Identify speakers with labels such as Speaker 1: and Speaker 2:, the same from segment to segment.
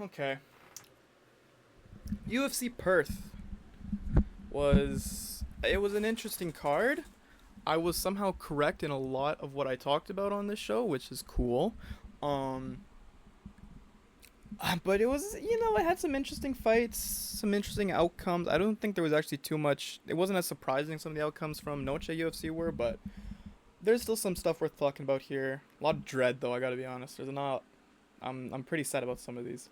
Speaker 1: Okay. UFC Perth was an interesting card. I was somehow correct in a lot of what I talked about on this show, which is cool. Um, but it had some interesting fights, some interesting outcomes. I don't think there was actually too much. It wasn't as surprising some of the outcomes from Noche UFC were, but there's still some stuff worth talking about here. A lot of dread, though. I gotta be honest. There's not. I'm pretty sad about some of these.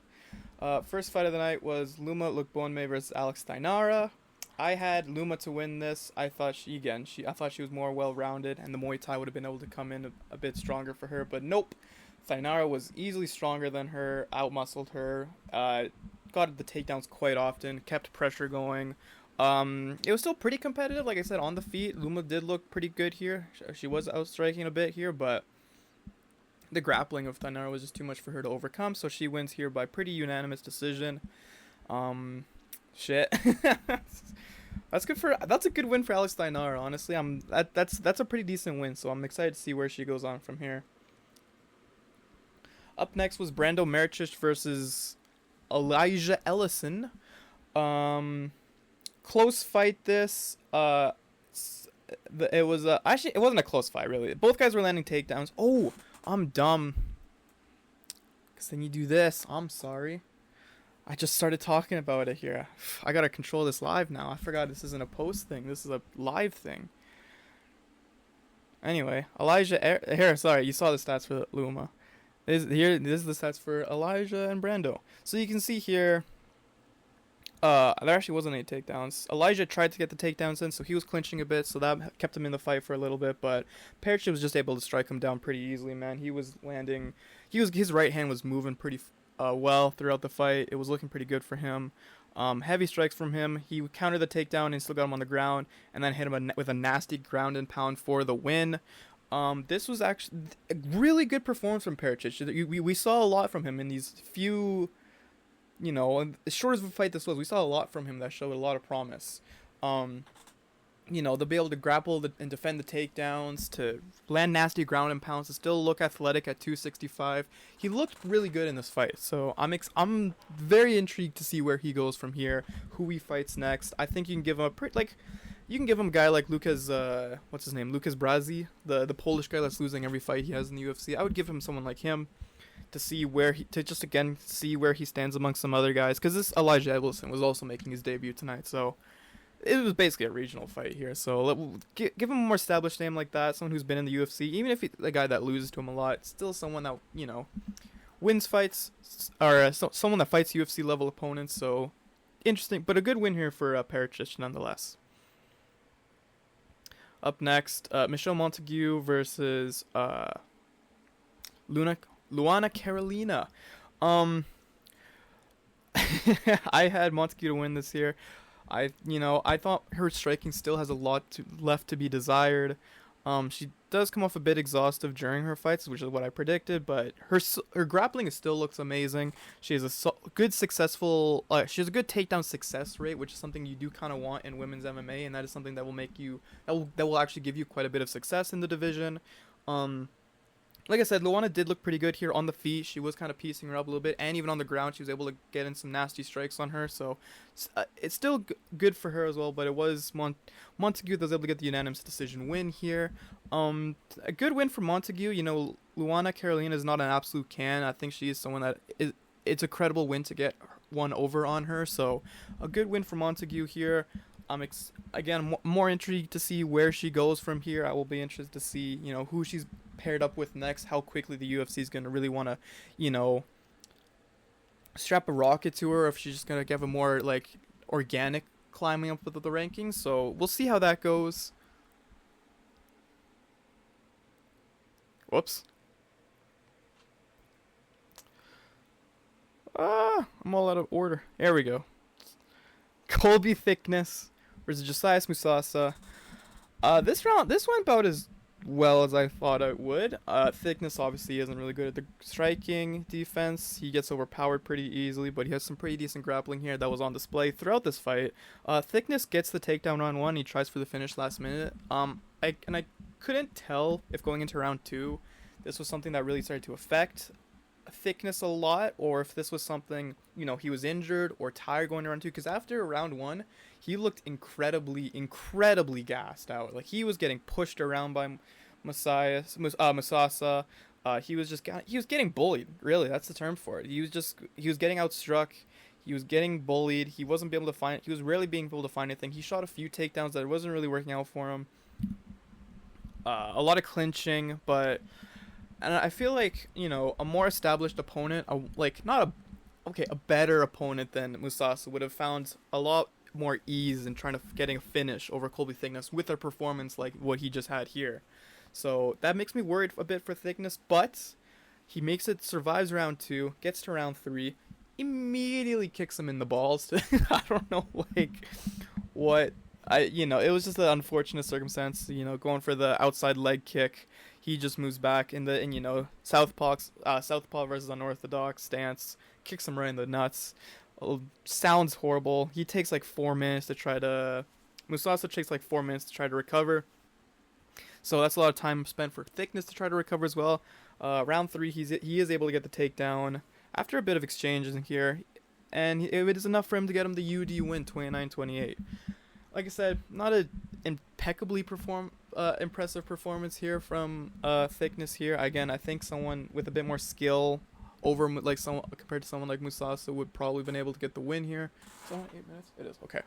Speaker 1: First fight of the night was Luma Lukbonme versus Alex Tainara. I had Luma to win this. I thought she was more well-rounded, and the Muay Thai would have been able to come in a bit stronger for her. But nope, Tainara was easily stronger than her, outmuscled her, got the takedowns quite often, kept pressure going. It was still pretty competitive, like I said, on the feet. Luma did look pretty good here. She was outstriking a bit here, but the grappling of Tainara was just too much for her to overcome, so she wins here by pretty unanimous decision. Shit. That's a good win for Alex Tainara, honestly. That's a pretty decent win, so I'm excited to see where she goes on from here. Up next was Brando Merchich versus Elijah Ellison. Close fight this. It was actually it wasn't a close fight really. Both guys were landing takedowns. Oh, I'm dumb. Cause then you do this. I'm sorry. I just started talking about it here. I gotta control this live now. I forgot this isn't a post thing. This is a live thing. Anyway, here. Sorry, you saw the stats for Luma. This is the stats for Elijah and Brando. So you can see here. There actually wasn't any takedowns. Elijah tried to get the takedowns in, so he was clinching a bit, so that kept him in the fight for a little bit. But Perich was just able to strike him down pretty easily, man. He was landing. His right hand was moving pretty well throughout the fight. It was looking pretty good for him. Heavy strikes from him. He countered the takedown and still got him on the ground, and then hit him with a nasty ground and pound for the win. This was actually a really good performance from Perich. We saw a lot from him in these few. As short as a fight this was, we saw a lot from him that showed a lot of promise. To be able to grapple and defend the takedowns, to land nasty ground and pounds, to still look athletic at 265. He looked really good in this fight, so I'm very intrigued to see where he goes from here, who he fights next. I think you can give him a guy like Lucas, what's his name, Lucas Brazi, the Polish guy that's losing every fight he has in the UFC. I would give him someone like him. To see where he stands among some other guys, because this Elijah Ellison was also making his debut tonight, so it was basically a regional fight here. So give him a more established name like that, someone who's been in the UFC, even if he's a guy that loses to him a lot, still someone that wins fights, or someone that fights UFC level opponents. So interesting, but a good win here for Perich nonetheless. Up next, Michelle Montague versus Luana Carolina. I had Montague to win this year. I thought her striking still has a lot left to be desired. She does come off a bit exhaustive during her fights, which is what I predicted, but her grappling still looks amazing. She has a good takedown success rate, which is something you do kind of want in women's MMA, and that is something that will actually give you quite a bit of success in the division. Like I said, Luana did look pretty good here on the feet. She was kind of piecing her up a little bit, and even on the ground, she was able to get in some nasty strikes on her. So it's still good for her as well. But it was Montague that was able to get the unanimous decision win here. A good win for Montague. Luana Carolina is not an absolute can. I think she is someone that it's a credible win to get one over on her. So a good win for Montague here. I'm more intrigued to see where she goes from here. I will be interested to see, who she's paired up with next, how quickly the UFC is going to really want to, strap a rocket to her, or if she's just going to give a more, organic climbing up with the rankings. So we'll see how that goes. Whoops. I'm all out of order. There we go. Colby Thickness versus Josias Musasa. This went about as well as I thought it would. Thickness obviously isn't really good at the striking defense. He gets overpowered pretty easily, but he has some pretty decent grappling here that was on display throughout this fight. Thickness gets the takedown round one. He tries for the finish last minute. I couldn't tell if going into round two, this was something that really started to affect thickness a lot, or if this was something, he was injured or tired going to round two. Because after round one, he looked incredibly gassed out. Like, he was getting pushed around by Masasa. He was getting bullied. Really, that's the term for it. He was getting outstruck. He was getting bullied. He was rarely being able to find anything. He shot a few takedowns that wasn't really working out for him. A lot of clinching, and I feel like, a more established opponent, like not a better opponent than Musasa would have found a lot more ease in trying to getting a finish over Colby Thickness with a performance like what he just had here. So that makes me worried a bit for Thickness, but he makes it, survives round two, gets to round three, immediately kicks him in the balls. I don't know, like, what. It was just an unfortunate circumstance, going for the outside leg kick. He just moves back southpaw versus unorthodox stance, kicks him right in the nuts. Sounds horrible. He takes like 4 minutes to try to. Musasa takes like 4 minutes to try to recover. So that's a lot of time spent for Thickness to try to recover as well. Round three, he is able to get the takedown after a bit of exchanges in here, and it is enough for him to get him the UD win, 29-28. Like I said, not an impeccably impressive performance here from Thickness here. Again, I think someone with a bit more skill compared to someone like Musasa would probably been able to get the win here. Is that only 8 minutes? It is. Okay.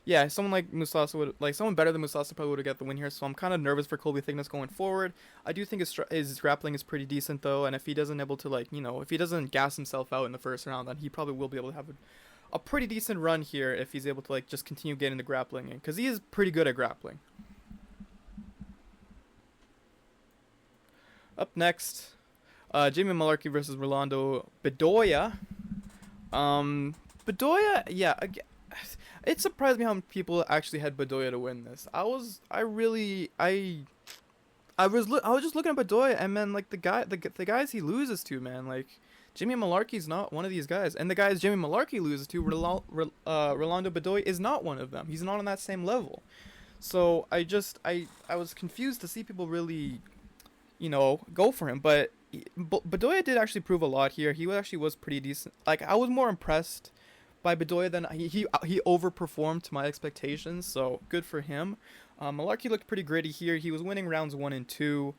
Speaker 1: Yeah, someone like Musasa someone better than Musasa probably would have got the win here. So I'm kind of nervous for Colby Thickness going forward. I do think his grappling is pretty decent though, and if he doesn't if he doesn't gas himself out in the first round, then he probably will be able to have a pretty decent run here if he's able to just continue getting the grappling in, because he is pretty good at grappling. Up next, Jamie Mullarkey versus Rolando Bedoya. Bedoya, yeah, it surprised me how many people actually had Bedoya to win this. I was just looking at Bedoya, and man, like the guys he loses to, man, like Jamie Mullarkey's not one of these guys, and the guys Jamie Mullarkey loses to, Rolando Bedoya is not one of them. He's not on that same level. So I was confused to see people really, go for him. But Bedoya did actually prove a lot here. He actually was pretty decent. Like, I was more impressed by Bedoya than he overperformed to my expectations. So good for him. Mullarkey looked pretty gritty here. He was winning rounds 1 and 2.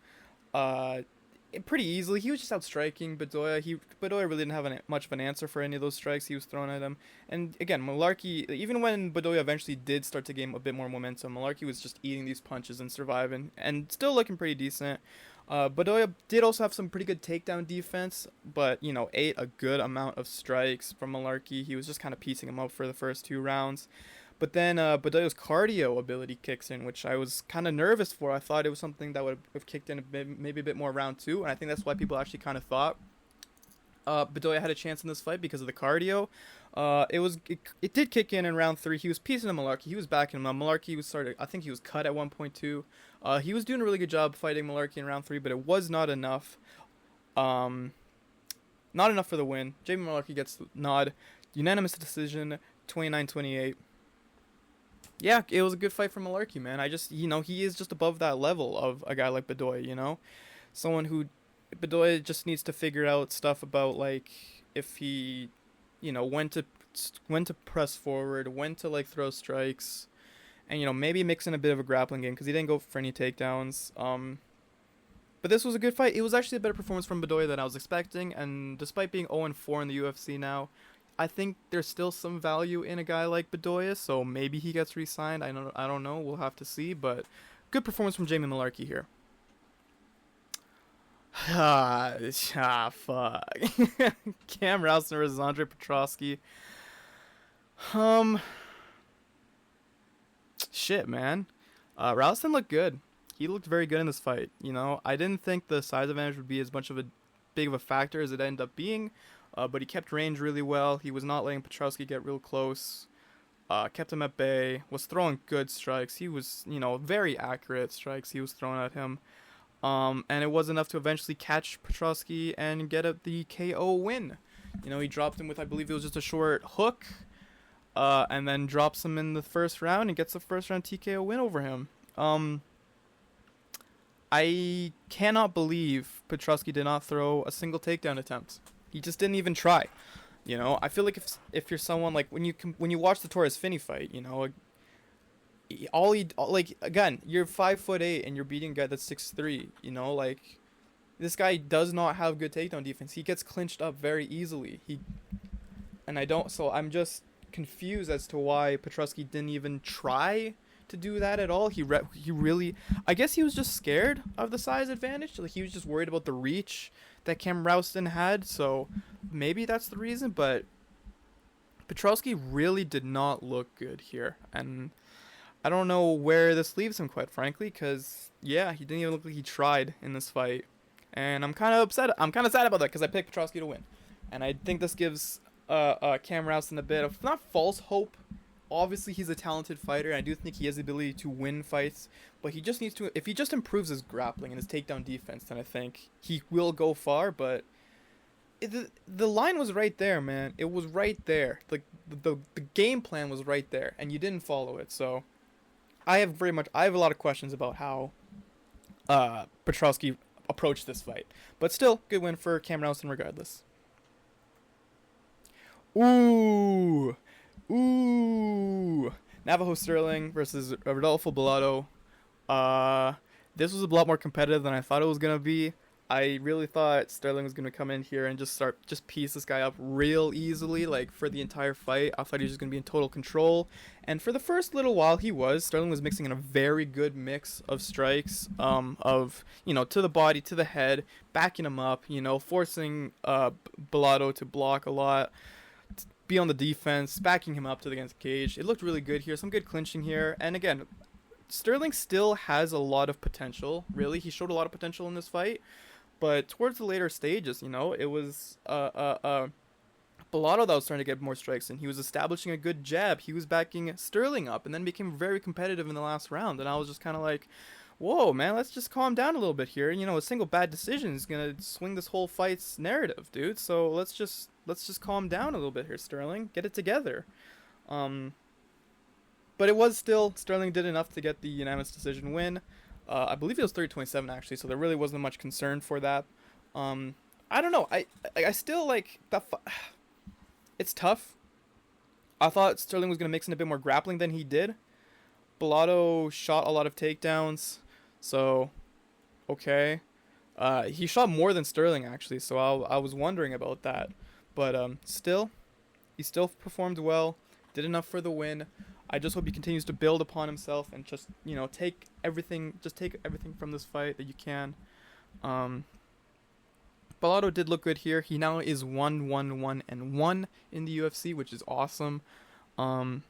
Speaker 1: Pretty easily. He was just outstriking Bedoya. Bedoya really didn't have much of an answer for any of those strikes he was throwing at him. And again, Mullarkey, even when Bedoya eventually did start to gain a bit more momentum, Mullarkey was just eating these punches and surviving, and still looking pretty decent. Bedoya did also have some pretty good takedown defense, but, ate a good amount of strikes from Mullarkey. He was just kind of piecing him up for the first 2 rounds. But then Bedoya's cardio ability kicks in, which I was kind of nervous for. I thought it was something that would have kicked in maybe a bit more round 2, and I think that's why people actually kind of thought Bedoya had a chance in this fight because of the cardio. It did kick in round 3. He was piecing him Mullarkey. He was backing him up. Mullarkey I think he was cut at 1.2. He was doing a really good job fighting Mullarkey in round 3, but it was not enough. Not enough for the win. Jamie Mullarkey gets the nod. Unanimous decision, 29-28. Yeah, it was a good fight for Mullarkey, man. He is just above that level of a guy like Bedoya, Someone who, Bedoya just needs to figure out stuff about, like, if he, when to press forward, when to, throw strikes, and, maybe mix in a bit of a grappling game, because he didn't go for any takedowns. But this was a good fight. It was actually a better performance from Bedoya than I was expecting, and despite being 0-4 in the UFC now, I think there's still some value in a guy like Bedoya, so maybe he gets re-signed. I don't know. We'll have to see, but good performance from Jamie Mullarkey here. Fuck. Cam Rouston versus Andre Petrosky. Shit, man. Rouston looked good. He looked very good in this fight. I didn't think the size advantage would be as much of a big of a factor as it ended up being. But he kept range really well. He was not letting Petrosky get real close. Kept him at bay. Was throwing good strikes. He was, very accurate strikes he was throwing at him. And it was enough to eventually catch Petrosky and get the KO win. He dropped him with, I believe it was just a short hook. And then drops him in the first round and gets the first round TKO win over him. I cannot believe Petrosky did not throw a single takedown attempt. He just didn't even try. You know, I feel like if you're someone like when you watch the Torres Finney fight, you know, like again, you're 5'8" and you're beating a guy that's 6'3". You know, like this guy does not have good takedown defense. He gets clinched up very easily. And I don't. So I'm just confused as to why Petrosky didn't even try to do that at all. He really. I guess he was just scared of the size advantage. Like he was just worried about the reach that Cam Rouston had. So maybe that's the reason. But Petrosky really did not look good here, and I don't know where this leaves him, quite frankly, because yeah, he didn't even look like he tried in this fight, and I'm kind of upset. I'm kind of sad about that because I picked Petrosky to win, and I think this gives Cam Rouston a bit of not false hope. Obviously, he's a talented fighter, and I do think he has the ability to win fights, but he just needs to. If he just improves his grappling and his takedown defense, then I think he will go far. But the line was right there, man. It was right there. Like the game plan was right there, and you didn't follow it. So I have a lot of questions about how Petrosky approached this fight. But still, good win for Cam Rouston regardless. Ooh. Ooh. Navajo Sterling versus Rodolfo Bellato. Uh, this was a lot more competitive than I thought it was going to be. I really thought Sterling was going to come in here and just piece this guy up real easily, like for the entire fight. I thought he was just going to be in total control. And for the first little while Sterling was mixing in a very good mix of strikes, of, you know, to the body, to the head, backing him up, you know, forcing Bellato to block a lot, be on the defense, backing him up to the against cage. It looked really good here. Some good clinching here. And again, Sterling still has a lot of potential, really. He showed a lot of potential in this fight. But towards the later stages, you know, it was Bellato that was starting to get more strikes, and he was establishing a good jab. He was backing Sterling up, and then became very competitive in the last round. And I was just kind of like, whoa, man, let's just calm down a little bit here. You know, a single bad decision is gonna swing this whole fight's narrative, dude. So let's just calm down a little bit here, Sterling. Get it together. But it was still, Sterling did enough to get the unanimous decision win. I believe it was 30-27 actually, so there really wasn't much concern for that. I don't know. I still like that. It's tough. I thought Sterling was gonna mix in a bit more grappling than he did. Bellato shot a lot of takedowns, so okay. He shot more than Sterling actually, so I was wondering about that. But he still performed well, did enough for the win. I just hope he continues to build upon himself and just, you know, take everything from this fight that you can. Bellato did look good here. He now is 1-1-1-1 in the UFC, which is awesome. And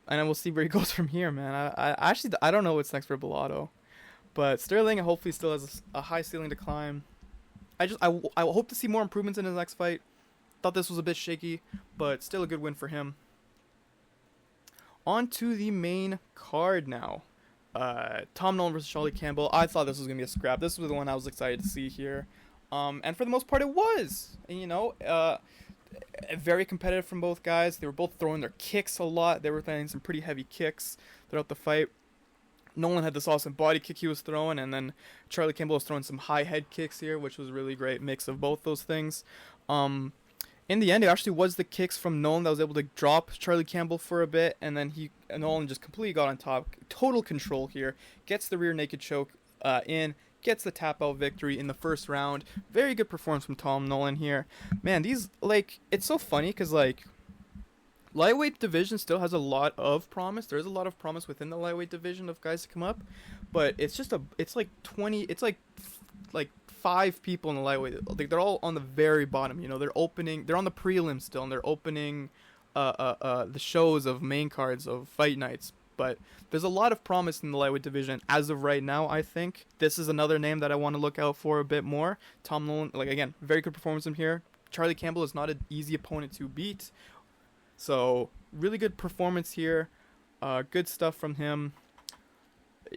Speaker 1: we'll see where he goes from here, man. I don't know what's next for Bellato, but Sterling hopefully still has a high ceiling to climb. I hope to see more improvements in his next fight. Thought this was a bit shaky, but still a good win for him. On to the main card now. Tom Nolan versus Charlie Campbell. I thought this was going to be a scrap. This was the one I was excited to see here. And for the most part, it was. And, you know, very competitive from both guys. They were both throwing their kicks a lot. They were throwing some pretty heavy kicks throughout the fight. Nolan had this awesome body kick he was throwing, and then Charlie Campbell was throwing some high head kicks here, which was a really great mix of both those things. In the end, it actually was the kicks from Nolan that was able to drop Charlie Campbell for a bit, and then Nolan just completely got on top. Total control here. Gets the rear naked choke in. Gets the tap out victory in the first round. Very good performance from Tom Nolan here. Man, these, like, it's so funny because, like, lightweight division still has a lot of promise. There's a lot of promise within the lightweight division of guys to come up, but it's like 5 people in the lightweight. Like, they're all on the very bottom. You know, they're on the prelims still, and they're opening the shows of main cards of fight nights. But there's a lot of promise in the lightweight division as of right now. I think this is another name that I want to look out for a bit more. Tom Nolan, like, again, very good performance from here. Charlie Campbell is not an easy opponent to beat, so really good performance here. Good stuff from him.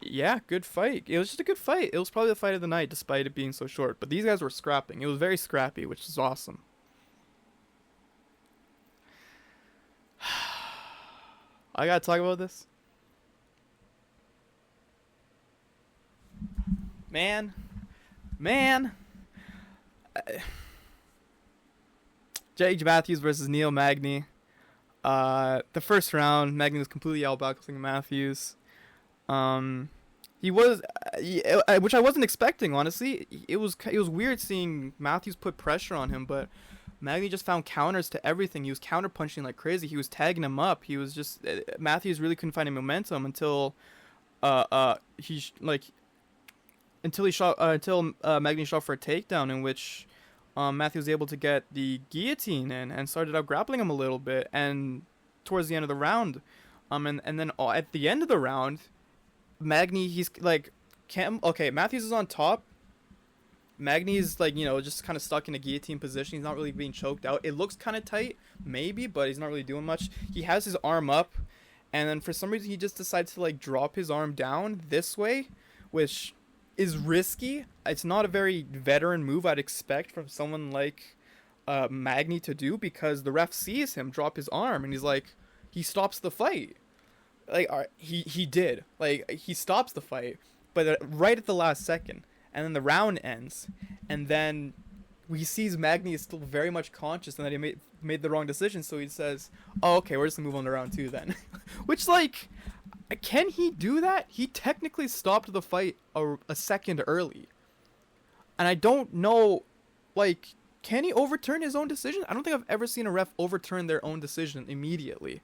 Speaker 1: Yeah, good fight. It was just a good fight. It was probably the fight of the night, despite it being so short. But these guys were scrapping. It was very scrappy, which is awesome. I gotta talk about this. man, man. J.H. Matthews versus Neil Magny. The first round, Magny was completely outboxing Matthews. Um, he was, which I wasn't expecting. Honestly, it was weird seeing Matthews put pressure on him, but Magny just found counters to everything. He was counter punching like crazy. He was tagging him up. He was just Matthews really couldn't find any momentum until like until he shot until Magny shot for a takedown in which Matthews was able to get the guillotine in and started out grappling him a little bit. And towards the end of the round, and then at the end of the round, Magny he's like, Matthews is on top. Magny's like, just kind of stuck in a guillotine position. He's not really being choked out. It looks kind of tight, maybe, but he's not really doing much. He has his arm up, and then for some reason he just decides to like drop his arm down this way, which is risky. It's not a very veteran move I'd expect from someone like Magny to do, because the ref sees him drop his arm and he's like, he stops the fight. Like he did. Like he stops the fight, but right at the last second. And then the round ends, and then he sees Magny is still very much conscious and that he made the wrong decision, so he says, oh, okay, we're just gonna move on to round 2 then. Which, like, can he do that? He technically stopped the fight a second early. And I don't know, like, can he overturn his own decision? I don't think I've ever seen a ref overturn their own decision immediately.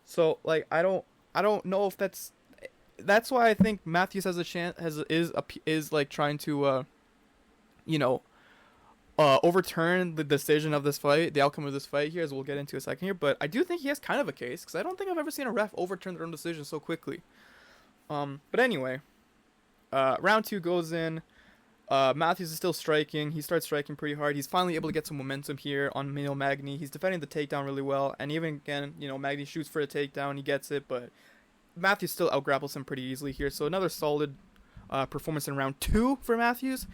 Speaker 1: So, like, I don't know if that's why I think Matthews has a chance, is like trying to overturn the decision of this fight, the outcome of this fight here, as we'll get into a second here. But I do think he has kind of a case, because I don't think I've ever seen a ref overturn their own decision so quickly. But anyway, round 2 goes in. Matthews is still striking. He starts striking pretty hard. He's finally able to get some momentum here on Neil Magny. He's defending the takedown really well, and even again, Magny shoots for a takedown. He gets it, but Matthews still outgrapples him pretty easily here. So another solid performance in round 2 for Matthews.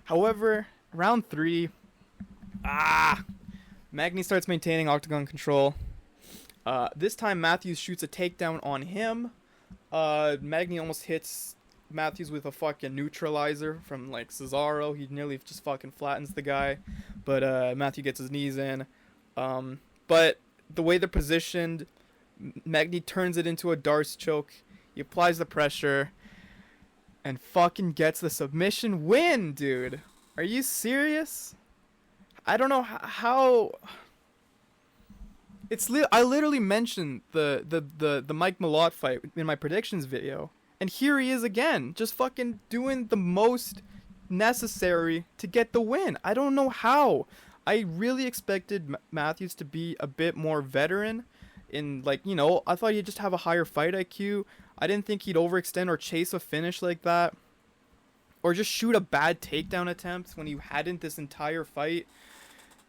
Speaker 1: However, round 3, Magny starts maintaining octagon control. This time Matthews shoots a takedown on him. Magny almost hits Matthews with a fucking neutralizer from like Cesaro. He nearly just fucking flattens the guy, but Matthew gets his knees in. But the way they're positioned, Magny turns it into a Darce choke. He applies the pressure and fucking gets the submission win, dude. Are you serious? I don't know how. I literally mentioned the Mike Malott fight in my predictions video, and here he is again, just fucking doing the most necessary to get the win. I don't know how. I really expected Matthews to be a bit more veteran. I thought he'd just have a higher fight IQ. I didn't think he'd overextend or chase a finish like that, or just shoot a bad takedown attempt when he hadn't this entire fight.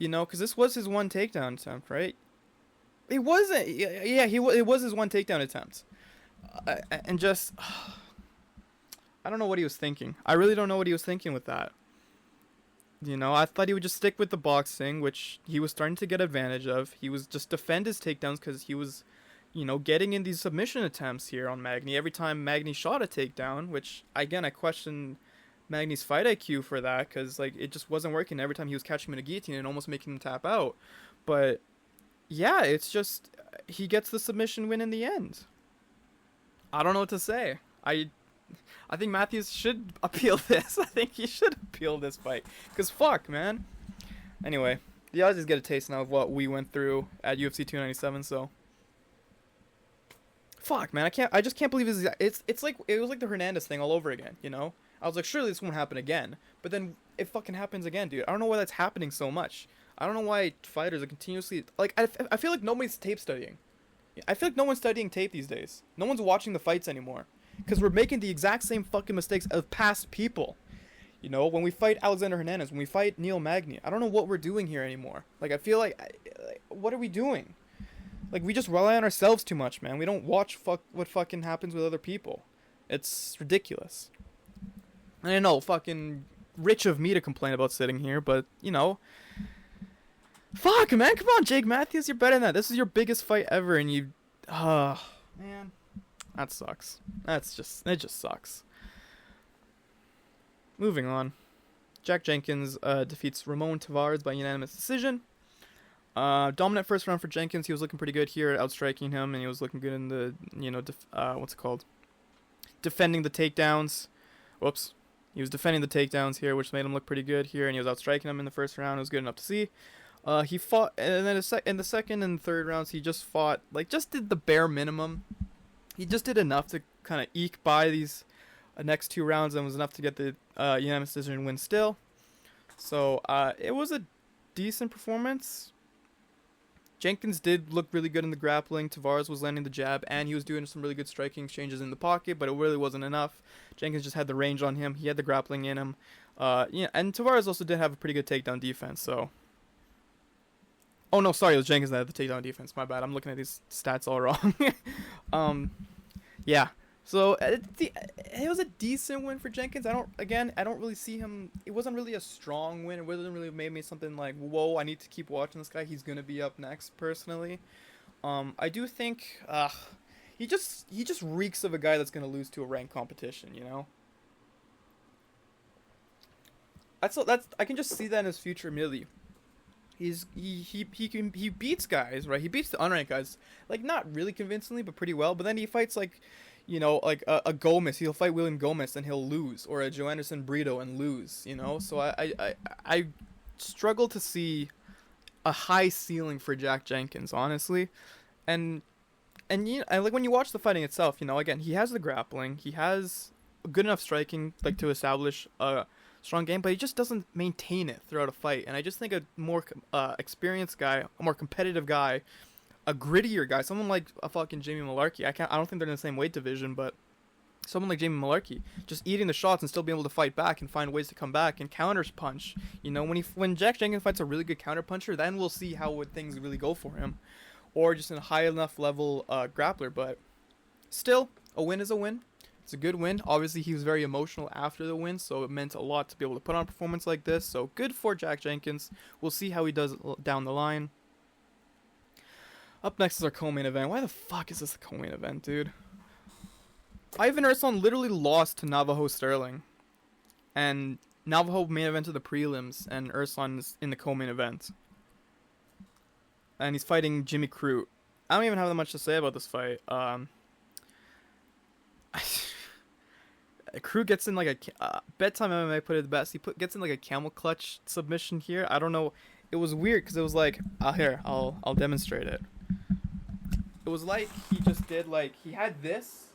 Speaker 1: Because this was his one takedown attempt, right? It wasn't. Yeah, it was his one takedown attempt, and just I don't know what he was thinking. I really don't know what he was thinking with that. I thought he would just stick with the boxing, which he was starting to get advantage of. He was just defend his takedowns because he was, getting in these submission attempts here on Magny. Every time Magny shot a takedown, which, again, I question Magny's fight IQ for that, because, it just wasn't working. Every time he was catching him in a guillotine and almost making him tap out. But, yeah, it's just, he gets the submission win in the end. I don't know what to say. I think Matthews should appeal this. I think he should appeal this fight. Because fuck, man. Anyway, the Aussies get a taste now of what we went through at UFC 297, so. Fuck, man. I just can't believe it's like, it was like the Hernandez thing all over again, I was like, surely this won't happen again. But then it fucking happens again, dude. I don't know why that's happening so much. I don't know why fighters are continuously, I feel like nobody's tape studying. I feel like no one's studying tape these days. No one's watching the fights anymore. Because we're making the exact same fucking mistakes of past people. When we fight Alexander Hernandez, when we fight Neil Magny, I don't know what we're doing here anymore. I feel like what are we doing? We just rely on ourselves too much, man. We don't watch what fucking happens with other people. It's ridiculous. And I know, fucking rich of me to complain about sitting here, but, fuck, man, come on, Jake Matthews, you're better than that. This is your biggest fight ever, and you, man. That sucks. It just sucks. moving on. Jack Jenkins defeats Ramon Tavares by unanimous decision. Dominant first round for Jenkins. He was looking pretty good here, outstriking him, and he was looking good in the, what's it called? Defending the takedowns. Whoops. He was defending the takedowns here, which made him look pretty good here, and he was outstriking him in the first round. It was good enough to see. He fought, and then in the second and third rounds, he just fought, just did the bare minimum. He just did enough to kind of eke by these next two rounds, and was enough to get the unanimous decision win still. So it was a decent performance. Jenkins did look really good in the grappling. Tavares was landing the jab, and he was doing some really good striking exchanges in the pocket, but it really wasn't enough. Jenkins just had the range on him. He had the grappling in him. And Tavares also did have a pretty good takedown defense, so... Oh, no, sorry, it was Jenkins that had the takedown defense. My bad, I'm looking at these stats all wrong. Yeah. So, it was a decent win for Jenkins. I don't really see him... It wasn't really a strong win. It wasn't really made me something like, whoa, I need to keep watching this guy. He's going to be up next, personally. I do think... he just reeks of a guy that's going to lose to a ranked competition, you know? I can just see that in his future immediately. He beats guys, right? He beats the unranked guys, not really convincingly, but pretty well. But then he fights a Gomez. He'll fight William Gomez and he'll lose, or a Joe Anderson Brito and lose, you know. So I struggle to see a high ceiling for Jack Jenkins, honestly, and when you watch the fighting itself, again, he has the grappling, he has good enough striking, to establish a strong game, but he just doesn't maintain it throughout a fight. And I just think a more experienced guy, a more competitive guy, a grittier guy, someone like a fucking Jamie Malarkey. I don't think they're in the same weight division, but someone like Jamie Malarkey, just eating the shots and still being able to fight back and find ways to come back and counter punch. When Jack Jenkins fights a really good counter puncher, then we'll see how would things really go for him, or just in a high enough level grappler. But still, a win is a win. It's a good win. Obviously, he was very emotional after the win, so it meant a lot to be able to put on a performance like this. So good for Jack Jenkins. We'll see how he does down the line. Up next is our co-main event. Why the fuck is this the co-main event, dude? Ivan Urson literally lost to Navajo Sterling. And Navajo main event to the prelims, and Urson is in the co-main event. And he's fighting Jimmy Crute. I don't even have that much to say about this fight. Crute gets in Bedtime MMA put it the best. He gets in a camel clutch submission here. I don't know. It was weird because it was I'll demonstrate it. It was like he just did he had this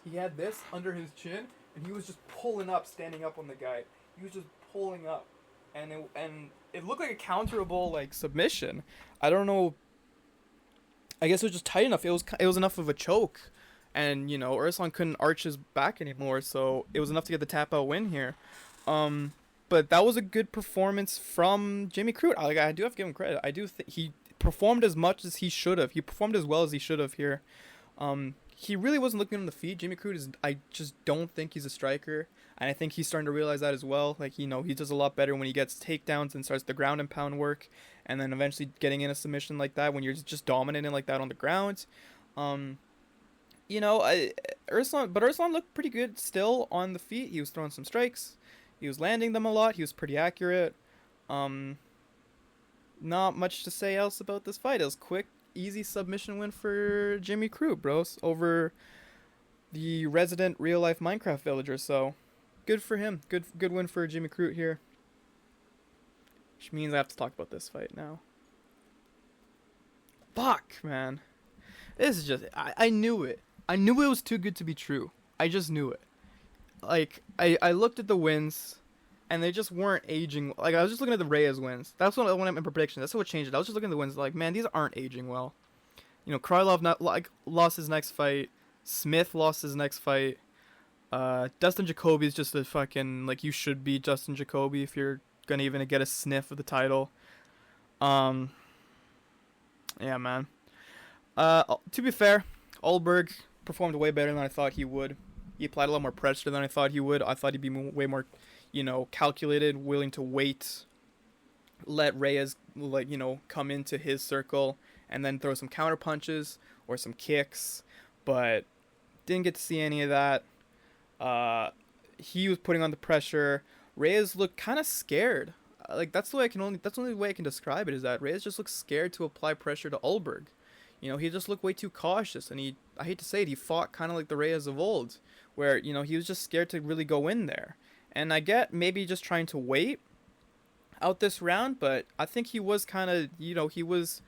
Speaker 1: under his chin, and he was just pulling up, standing up on the guy. He was just pulling up, and it looked like a counterable submission. I don't know. I guess it was just tight enough. It was enough of a choke. And, Urson couldn't arch his back anymore, so it was enough to get the tap-out win here. But that was a good performance from Jimmy Crute. I do have to give him credit. I do think he performed as much as he should have. He performed as well as he should have here. He really wasn't looking on the feet. Jimmy Crute I just don't think he's a striker. And I think he's starting to realize that as well. He does a lot better when he gets takedowns and starts the ground and pound work. And then eventually getting in a submission like that when you're just dominating like that on the ground. Urson looked pretty good still on the feet. He was throwing some strikes. He was landing them a lot. He was pretty accurate. Not much to say else about this fight. It was quick, easy submission win for Jimmy Crute, bros, over the resident real-life Minecraft villager. So, good for him. Good win for Jimmy Crute here. Which means I have to talk about this fight now. Fuck, man. This is just... I knew it. I knew it was too good to be true. I just knew it. I looked at the wins, and they just weren't aging. I was just looking at the Reyes wins. That's what I went in prediction. That's what changed it. I was just looking at the wins, man, these aren't aging well. Krylov lost his next fight. Smith lost his next fight. Dustin Jacoby is just a fucking, you should be Dustin Jacoby if you're gonna even get a sniff of the title. Yeah, man. To be fair, Alberg performed way better than I thought he would. He applied a lot more pressure than I thought he would. I thought he'd be way more, calculated, willing to wait, let Reyes, come into his circle, and then throw some counter punches or some kicks. But didn't get to see any of that. He was putting on the pressure. Reyes looked kind of scared. Like that's the only way I can describe it, is that Reyes just looked scared to apply pressure to Ulberg. You know, he just looked way too cautious, and I hate to say it, he fought kind of like the Reyes of old, where, you know, he was just scared to really go in there. And I get maybe just trying to wait out this round, but I think he was kind of, you know, he was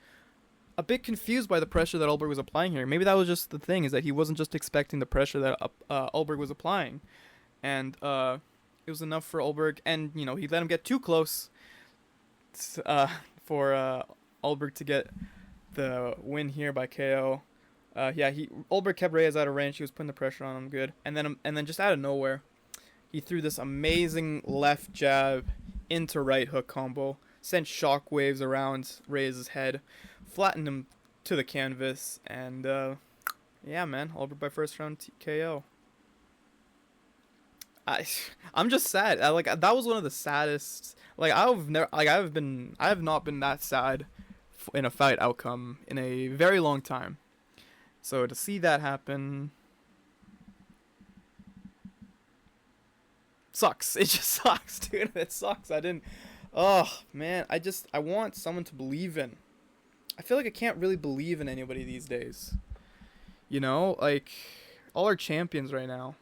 Speaker 1: a bit confused by the pressure that Ulberg was applying here. Maybe that was just the thing, is that he wasn't just expecting the pressure that Ulberg was applying. And it was enough for Ulberg, and, you know, he let him get too close for Ulberg to get the win here by KO. Ulberg kept Reyes out of range. He was putting the pressure on him good, and then just out of nowhere, he threw this amazing left jab into right hook combo, sent shockwaves around Reyes' head, flattened him to the canvas, and yeah, man, Ulberg by first round KO. I'm just sad. Like, that was one of the saddest. Like, I have not been that sad in a fight outcome in a very long time. So to see that happen sucks. It just sucks, dude. It sucks. Oh man, I want someone to believe in. I feel like I can't really believe in anybody these days. You know, like, all our champions right now.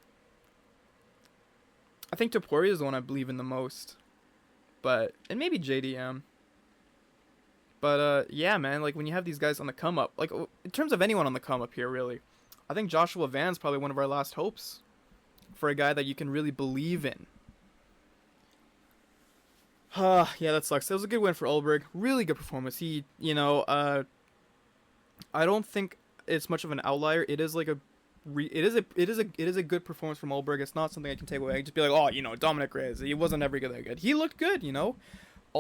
Speaker 1: I think Topuria is the one I believe in the most. And maybe JDM. But yeah, man, like, when you have these guys on the come up, like, in terms of anyone on the come up here, really, I think Joshua Van's probably one of our last hopes for a guy that you can really believe in. Yeah, that sucks. It was a good win for Ulberg. Really good performance. He, you know, I don't think it's much of an outlier. It is like it is a good performance from Ulberg. It's not something I can take away. I can just be like, oh, you know, Dominic Reyes, he wasn't ever that good. He looked good, you know.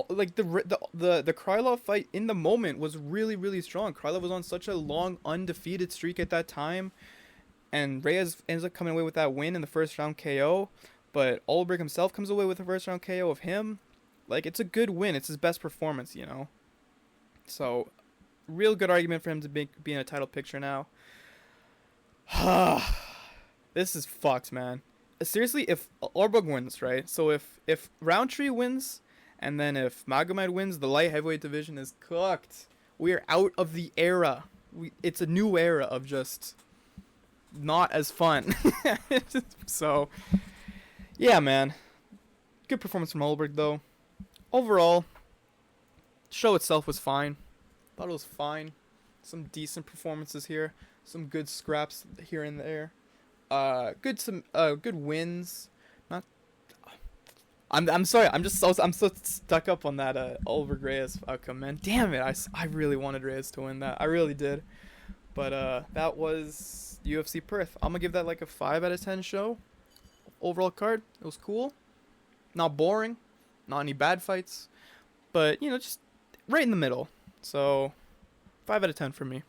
Speaker 1: Like the Krylov fight in the moment was really, really strong. Krylov was on such a long undefeated streak at that time, and Reyes ends up coming away with that win in the first round KO. But Ulberg himself comes away with the first round KO of him. Like, it's a good win. It's his best performance, you know. So, real good argument for him to be in a title picture now. This is fucked, man. Seriously, if Ulberg wins, right? So if Roundtree wins, and then if Magomed wins, the light heavyweight division is cooked. We are out of the era. It's a new era of just not as fun. So, yeah, man. Good performance from Ulberg, though. Overall, show itself was fine. Thought it was fine. Some decent performances here. Some good scraps here and there. Good wins. Not. I'm sorry. I'm so stuck up on that Ulberg Reyes outcome, man. Damn it. I really wanted Reyes to win that. I really did. But that was UFC Perth. I'm gonna give that like a 5 out of 10 show. Overall card. It was cool. Not boring. Not any bad fights. But, you know, just right in the middle. So, 5 out of 10 for me.